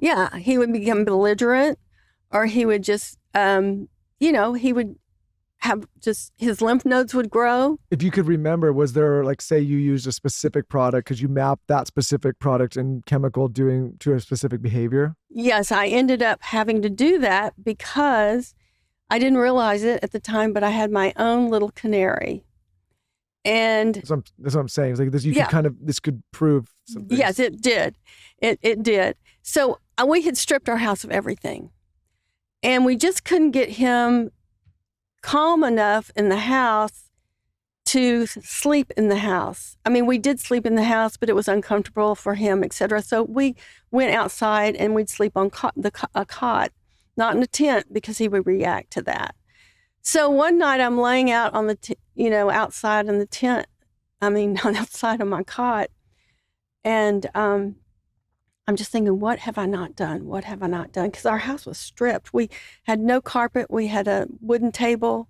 Yeah, he would become belligerent, or he would just, he would have just, his lymph nodes would grow. If you could remember, was there, like, say you used a specific product, could you map that specific product and chemical doing to a specific behavior? Yes, I ended up having to do that because I didn't realize it at the time, but I had my own little canary. And that's what I'm saying. It's like this, this could prove something. Yes, it did. It did. So we had stripped our house of everything, and we just couldn't get him calm enough in the house to sleep in the house. I mean, we did sleep in the house, but it was uncomfortable for him, etc. So we went outside and we'd sleep on a cot, not in a tent, because he would react to that. So one night I'm laying out on the, outside in the tent. I mean, not outside on my cot. And I'm just thinking, what have I not done? What have I not done? Because our house was stripped. We had no carpet. We had a wooden table,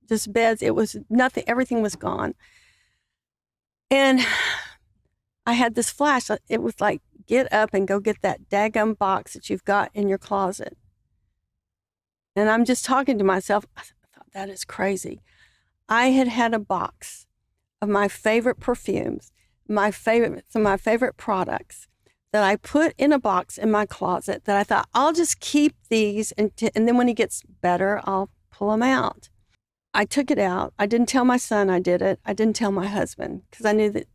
just beds. It was nothing. Everything was gone. And I had this flash. It was like, get up and go get that daggum box that you've got in your closet. And I'm just talking to myself. I thought, that is crazy. I had a box of my favorite perfumes, some of my favorite products that I put in a box in my closet that I thought, I'll just keep these, and then when he gets better, I'll pull them out. I took it out. I didn't tell my son I did it. I didn't tell my husband because I knew that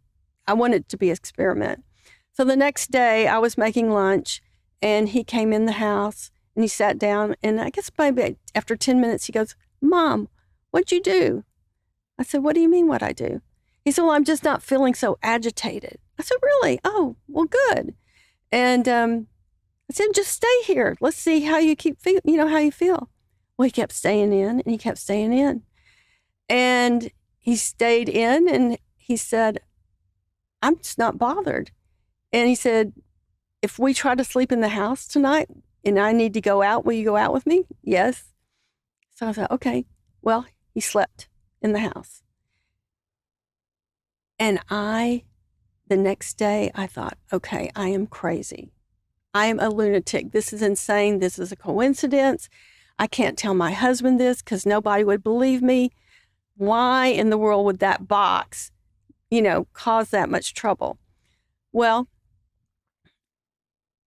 I wanted it to be an experiment. So the next day I was making lunch and he came in the house and he sat down, and I guess maybe after 10 minutes he goes, Mom, what'd you do? I said, what do you mean what I do? He said, well, I'm just not feeling so agitated. I said, really? Oh, well, good. And I said, just stay here. Let's see how you how you feel. Well, he kept staying in and he kept staying in. And he stayed in and he said, I'm just not bothered. And he said, if we try to sleep in the house tonight and I need to go out, will you go out with me? Yes. So I said, okay. Well, he slept in the house. And the next day I thought, okay, I am crazy. I am a lunatic. This is insane. This is a coincidence. I can't tell my husband this because nobody would believe me. Why in the world would that box, cause that much trouble? Well,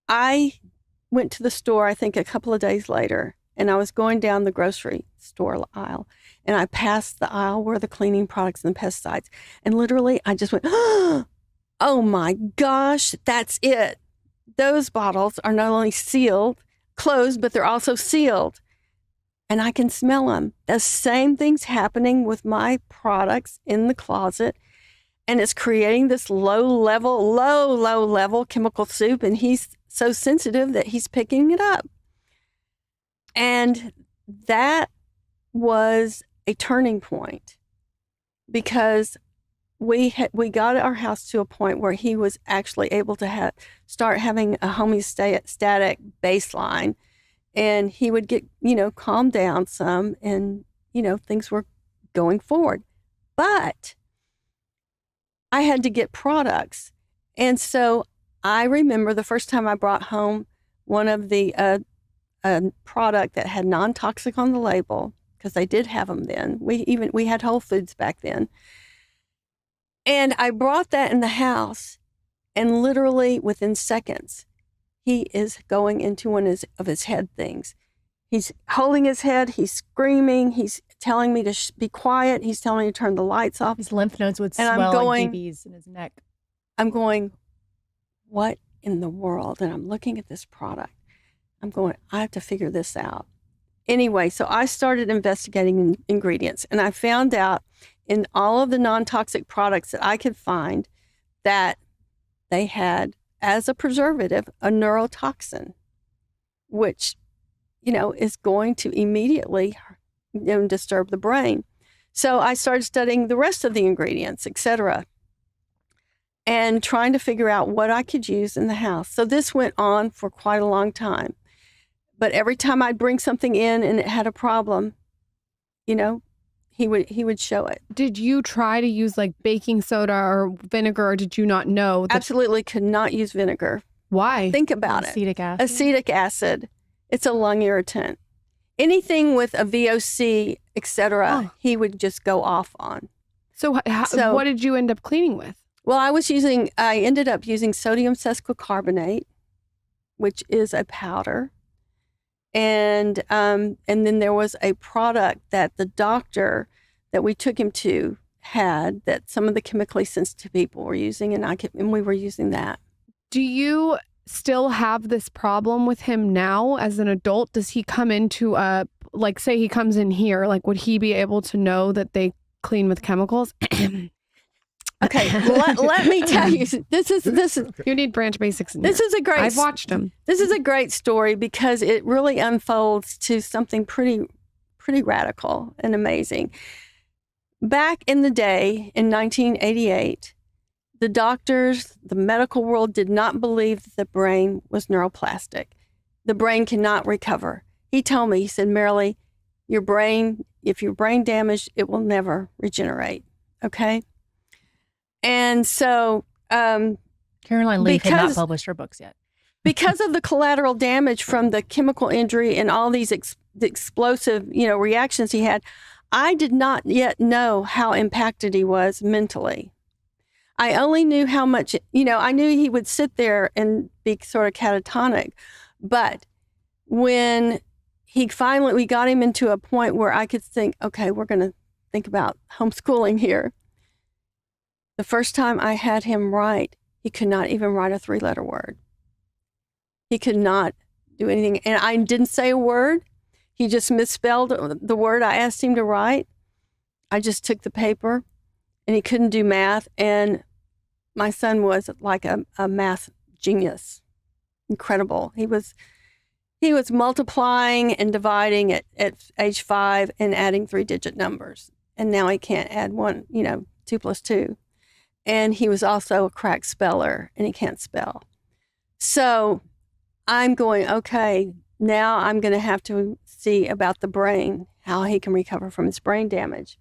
I went to the store, I think a couple of days later, and I was going down the grocery store aisle, and I passed the aisle where the cleaning products and the pesticides, and literally I just went, oh my gosh, that's it. Those bottles are not only closed, but they're also sealed. And I can smell them. The same thing's happening with my products in the closet. And it's creating this low level chemical soup. And he's so sensitive that he's picking it up. And that was a turning point because we got our house to a point where he was actually able to start having a homeostatic baseline. And he would get, calm down some and, things were going forward. But I had to get products. And so I remember the first time I brought home one of the product that had non-toxic on the label, because they did have them then. We had Whole Foods back then. And I brought that in the house, and literally within seconds, he is going into one of his head things. He's holding his head. He's screaming. He's telling me to be quiet. He's telling me to turn the lights off. His lymph nodes would swell like BBs in his neck. I'm going, what in the world? And I'm looking at this product. I'm going, I have to figure this out. Anyway, so I started investigating ingredients, and I found out in all of the non-toxic products that I could find that they had, as a preservative, a neurotoxin, which, is going to immediately disturb the brain. So I started studying the rest of the ingredients, et cetera, and trying to figure out what I could use in the house. So this went on for quite a long time. But every time I'd bring something in and it had a problem, he would show it. Did you try to use like baking soda or vinegar, or did you not know? Absolutely could not use vinegar. Why? Think about Acetic it. acid. Acetic acid. It's a lung irritant. Anything with a VOC, etc., he would just go off on. So what did you end up cleaning with? Well, I ended up using sodium sesquicarbonate, which is a powder. And then there was a product that the doctor that we took him to had that some of the chemically sensitive people were using, and we were using that. Do you still have this problem with him now as an adult? Does he come into like say he comes in here, like would he be able to know that they clean with chemicals? Okay, let me tell you, this is you need branch basics. This is a great. I've watched them. This is a great story because it really unfolds to something pretty radical and amazing. Back in the day, in 1988, the doctors, the medical world did not believe that the brain was neuroplastic. The brain cannot recover. He told me, he said, Marilee, if your brain damaged, it will never regenerate. Okay. And so, Caroline Leaf had not published her books yet. Because of the collateral damage from the chemical injury and all these explosive, reactions he had, I did not yet know how impacted he was mentally. I only knew how much, I knew he would sit there and be sort of catatonic. But when we got him into a point where I could think, okay, we're going to think about homeschooling here. The first time I had him write, he could not even write a 3-letter word. He could not do anything. And I didn't say a word. He just misspelled the word I asked him to write. I just took the paper, and he couldn't do math. And my son was like a math genius. Incredible. He was multiplying and dividing at age 5 and adding 3-digit numbers. And now he can't add 2 plus 2. And he was also a crack speller, and he can't spell. So I'm going, okay, now I'm going to have to see about the brain, how he can recover from his brain damage.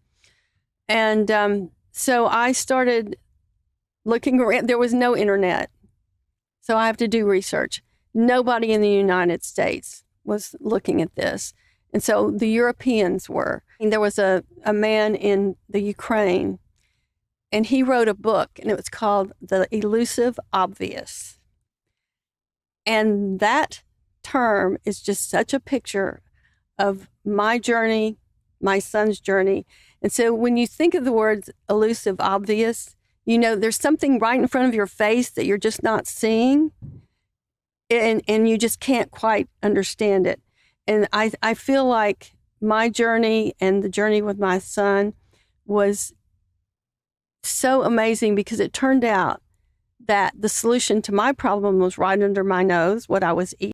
And so I started looking around. There was no internet. So I have to do research. Nobody in the United States was looking at this. And so the Europeans were. And there was a man in the Ukraine, and he wrote a book, and it was called The Elusive Obvious. And that term is just such a picture of my journey, my son's journey. And so when you think of the words elusive obvious, there's something right in front of your face that you're just not seeing, and you just can't quite understand it. And I feel like my journey and the journey with my son was so amazing because it turned out that the solution to my problem was right under my nose, what I was eating.